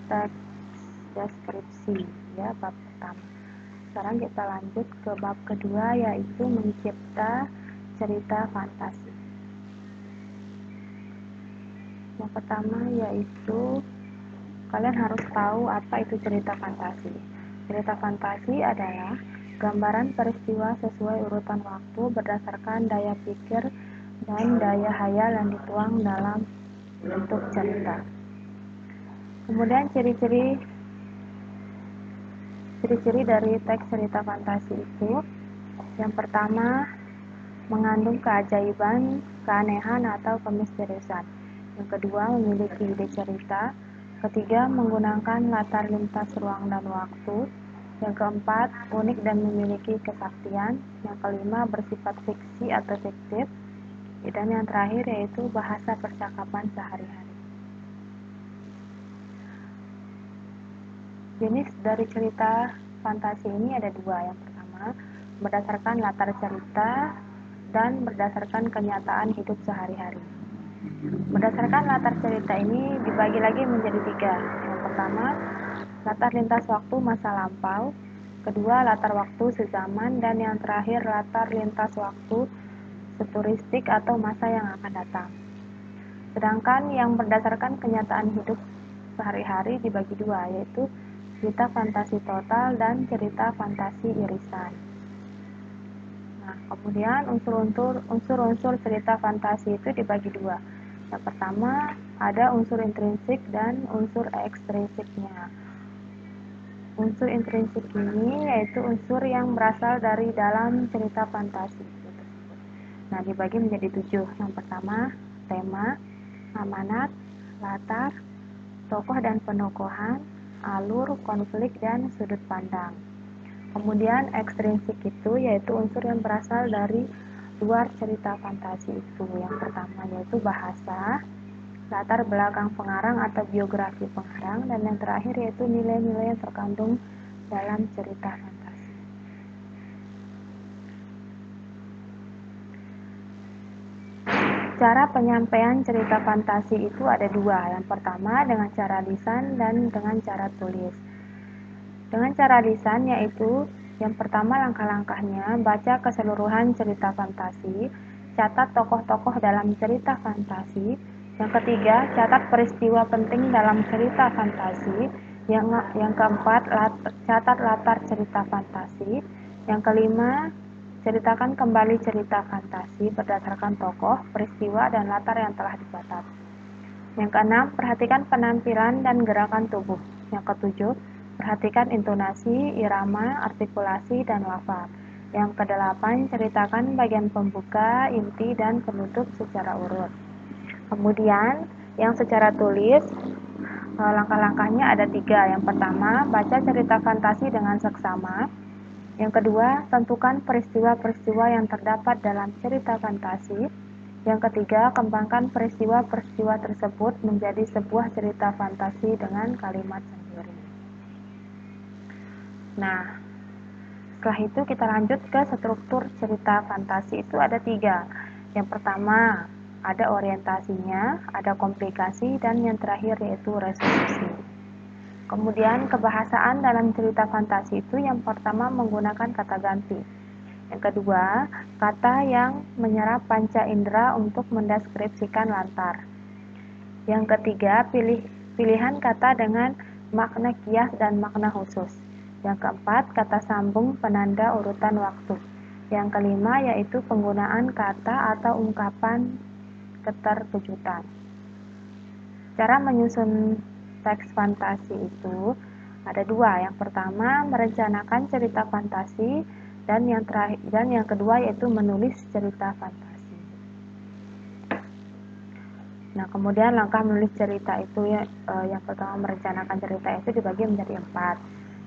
teks deskripsi ya, bab pertama. Sekarang kita lanjut ke bab kedua, yaitu mencipta cerita fantasi. Yang pertama yaitu kalian harus tahu apa itu cerita fantasi. Cerita fantasi adalah gambaran peristiwa sesuai urutan waktu berdasarkan daya pikir dan daya hayal yang dituang dalam bentuk cerita. Kemudian ciri-ciri dari teks cerita fantasi itu, yang pertama, mengandung keajaiban, keanehan, atau kemisteriusan. Yang kedua, memiliki ide cerita. Ketiga, menggunakan latar lintas ruang dan waktu. Yang keempat, unik dan memiliki kesaktian. Yang kelima, bersifat fiksi atau fiktif. Dan yang terakhir yaitu bahasa percakapan sehari-hari. Jenis dari cerita fantasi ini ada dua. Yang pertama, berdasarkan latar cerita dan berdasarkan kenyataan hidup sehari-hari. Berdasarkan latar cerita ini dibagi lagi menjadi tiga. Yang pertama, latar lintas waktu masa lampau. Kedua, latar waktu sezaman. Dan yang terakhir, latar lintas waktu futuristik atau masa yang akan datang. Sedangkan yang berdasarkan kenyataan hidup sehari-hari dibagi dua, yaitu cerita fantasi total dan cerita fantasi irisan. Nah, kemudian unsur-unsur cerita fantasi itu dibagi dua. Yang pertama, ada unsur intrinsik dan unsur ekstrinsiknya. Unsur intrinsik ini yaitu unsur yang berasal dari dalam cerita fantasi tersebut. Nah, dibagi menjadi 7. Yang pertama, tema, amanat, latar, tokoh dan penokohan, alur, konflik, dan sudut pandang. Kemudian ekstrinsik itu yaitu unsur yang berasal dari luar cerita fantasi itu. Yang pertama yaitu bahasa, latar belakang pengarang atau biografi pengarang, dan yang terakhir yaitu nilai-nilai yang terkandung dalam cerita fantasi. Cara penyampaian cerita fantasi itu ada dua. Yang pertama dengan cara lisan dan dengan cara tulis. Dengan cara lisan yaitu yang pertama langkah-langkahnya, baca keseluruhan cerita fantasi, catat tokoh-tokoh dalam cerita fantasi. Yang ketiga, catat peristiwa penting dalam cerita fantasi. Yang keempat, catat latar cerita fantasi. Yang kelima, ceritakan kembali cerita fantasi berdasarkan tokoh, peristiwa, dan latar yang telah dicatat. Yang keenam, perhatikan penampilan dan gerakan tubuh. Yang ketujuh, perhatikan intonasi, irama, artikulasi, dan lafaz. Yang kedelapan, ceritakan bagian pembuka, inti, dan penutup secara urut. Kemudian, yang secara tulis, langkah-langkahnya ada 3. Yang pertama, baca cerita fantasi dengan seksama. Yang kedua, tentukan peristiwa-peristiwa yang terdapat dalam cerita fantasi. Yang ketiga, kembangkan peristiwa-peristiwa tersebut menjadi sebuah cerita fantasi dengan kalimat sendiri. Nah, setelah itu kita lanjut ke struktur cerita fantasi itu ada 3. Yang pertama, ada orientasinya, ada komplikasi, dan yang terakhir yaitu resolusi. Kemudian kebahasaan dalam cerita fantasi itu yang pertama menggunakan kata ganti. Yang kedua, kata yang menyerap panca indera untuk mendeskripsikan latar. Yang ketiga, pilihan kata dengan makna kias dan makna khusus. Yang keempat, kata sambung penanda urutan waktu. Yang kelima yaitu penggunaan kata atau ungkapan keterkejutan. Cara menyusun teks fantasi itu ada 2. Yang pertama, merencanakan cerita fantasi, dan yang kedua yaitu menulis cerita fantasi. Nah, kemudian langkah menulis cerita itu yang pertama merencanakan cerita itu dibagi menjadi 4.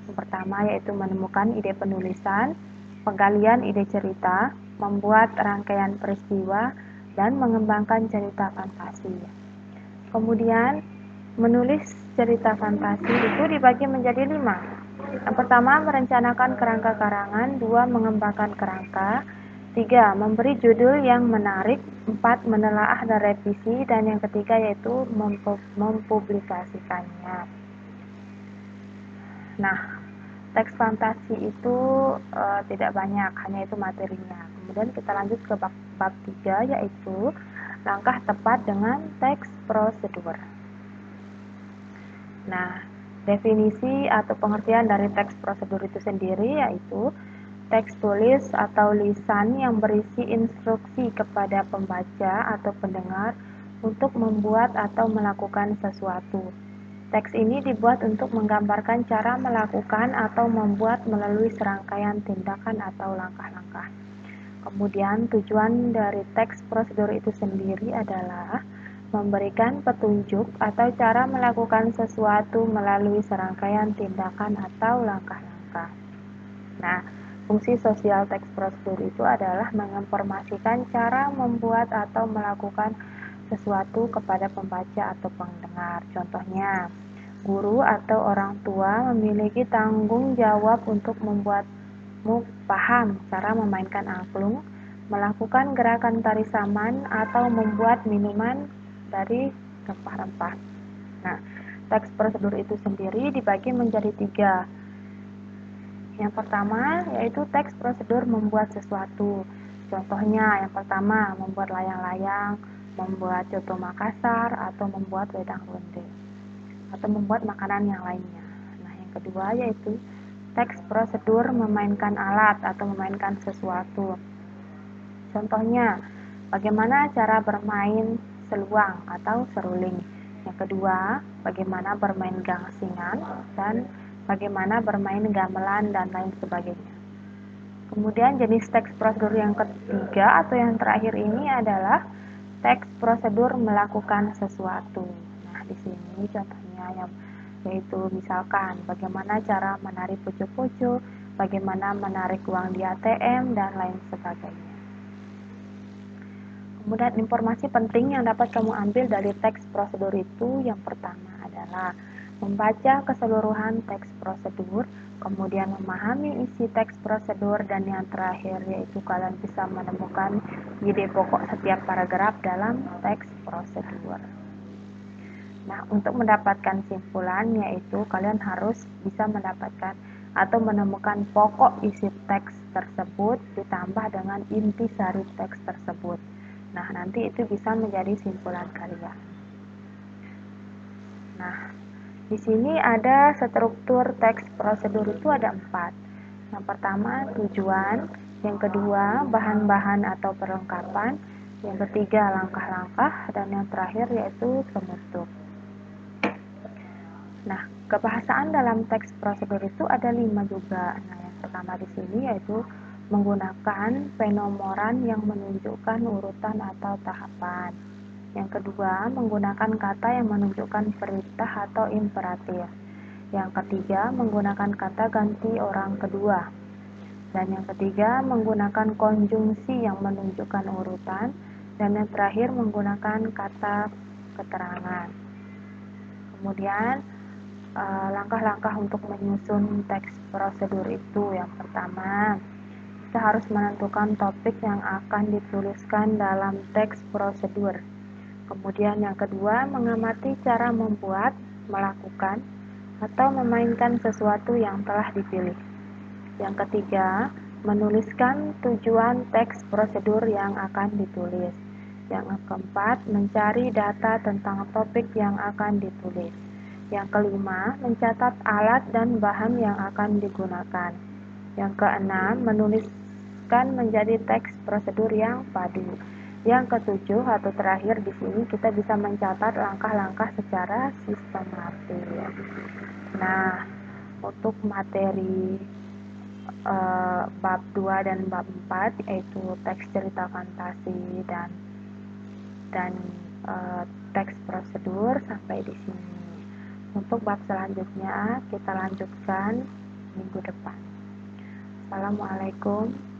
Yang pertama yaitu menemukan ide penulisan, penggalian ide cerita, membuat rangkaian peristiwa, dan mengembangkan cerita fantasi. Kemudian menulis cerita fantasi itu dibagi menjadi 5. Yang pertama, merencanakan kerangka karangan. 2. Mengembangkan kerangka. 3. Memberi judul yang menarik. 4. Menelaah dan revisi. Dan yang ketiga yaitu mempublikasikannya. Nah, teks fantasi itu tidak banyak, hanya itu materinya. Kemudian kita lanjut ke bab 3, yaitu langkah tepat dengan teks prosedur. Nah, definisi atau pengertian dari teks prosedur itu sendiri yaitu teks tulis atau lisan yang berisi instruksi kepada pembaca atau pendengar untuk membuat atau melakukan sesuatu. Teks ini dibuat untuk menggambarkan cara melakukan atau membuat melalui serangkaian tindakan atau langkah-langkah. Kemudian tujuan dari teks prosedur itu sendiri adalah memberikan petunjuk atau cara melakukan sesuatu melalui serangkaian tindakan atau langkah-langkah. Nah, fungsi sosial teks prosedur itu adalah menginformasikan cara membuat atau melakukan sesuatu kepada pembaca atau pendengar. Contohnya, guru atau orang tua memiliki tanggung jawab untuk membuatmu paham cara memainkan angklung, melakukan gerakan tari saman, atau membuat minuman dari rempah-rempah. Nah, teks prosedur itu sendiri dibagi menjadi 3. Yang pertama yaitu teks prosedur membuat sesuatu. Contohnya yang pertama membuat layang-layang, membuat coto Makassar, atau membuat wedang ronde, atau membuat makanan yang lainnya. Nah, yang kedua yaitu teks prosedur memainkan alat atau memainkan sesuatu. Contohnya, bagaimana cara bermain seluang atau seruling. Yang kedua, bagaimana bermain gangsingan, dan bagaimana bermain gamelan, dan lain sebagainya. Kemudian jenis teks prosedur yang ketiga atau yang terakhir ini adalah teks prosedur melakukan sesuatu. Nah, di sini contohnya yaitu misalkan bagaimana cara menarik pucuk-pucuk, bagaimana menarik uang di ATM, dan lain sebagainya. Kemudian informasi penting yang dapat kamu ambil dari teks prosedur itu yang pertama adalah membaca keseluruhan teks prosedur, kemudian memahami isi teks prosedur, dan yang terakhir yaitu kalian bisa menemukan ide pokok setiap paragraf dalam teks prosedur. Nah, untuk mendapatkan simpulan yaitu kalian harus bisa mendapatkan atau menemukan pokok isi teks tersebut ditambah dengan intisari teks tersebut. Nah, nanti itu bisa menjadi simpulan kalian. Nah, di sini ada struktur teks prosedur itu ada 4. Yang pertama, tujuan. Yang kedua, bahan-bahan atau perlengkapan. Yang ketiga, langkah-langkah. Dan yang terakhir yaitu penutup. Nah, kebahasaan dalam teks prosedur itu ada 5 juga. Nah, yang pertama di sini yaitu menggunakan penomoran yang menunjukkan urutan atau tahapan. Yang kedua, menggunakan kata yang menunjukkan perintah atau imperatif. Yang ketiga, menggunakan kata ganti orang kedua. Dan yang ketiga, menggunakan konjungsi yang menunjukkan urutan. Dan yang terakhir, menggunakan kata keterangan. Kemudian, langkah-langkah untuk menyusun teks prosedur itu yang pertama, kita harus menentukan topik yang akan dituliskan dalam teks prosedur. Kemudian yang kedua, mengamati cara membuat, melakukan, atau memainkan sesuatu yang telah dipilih. Yang ketiga, menuliskan tujuan teks prosedur yang akan ditulis. Yang keempat, mencari data tentang topik yang akan ditulis. Yang kelima, mencatat alat dan bahan yang akan digunakan. Yang keenam, menuliskan menjadi teks prosedur yang padu. Yang ketujuh atau terakhir di sini kita bisa mencatat langkah-langkah secara sistematis. Nah, untuk materi bab 2 dan bab 4 yaitu teks cerita fantasi dan teks prosedur sampai di sini. Untuk bab selanjutnya kita lanjutkan minggu depan. Assalamualaikum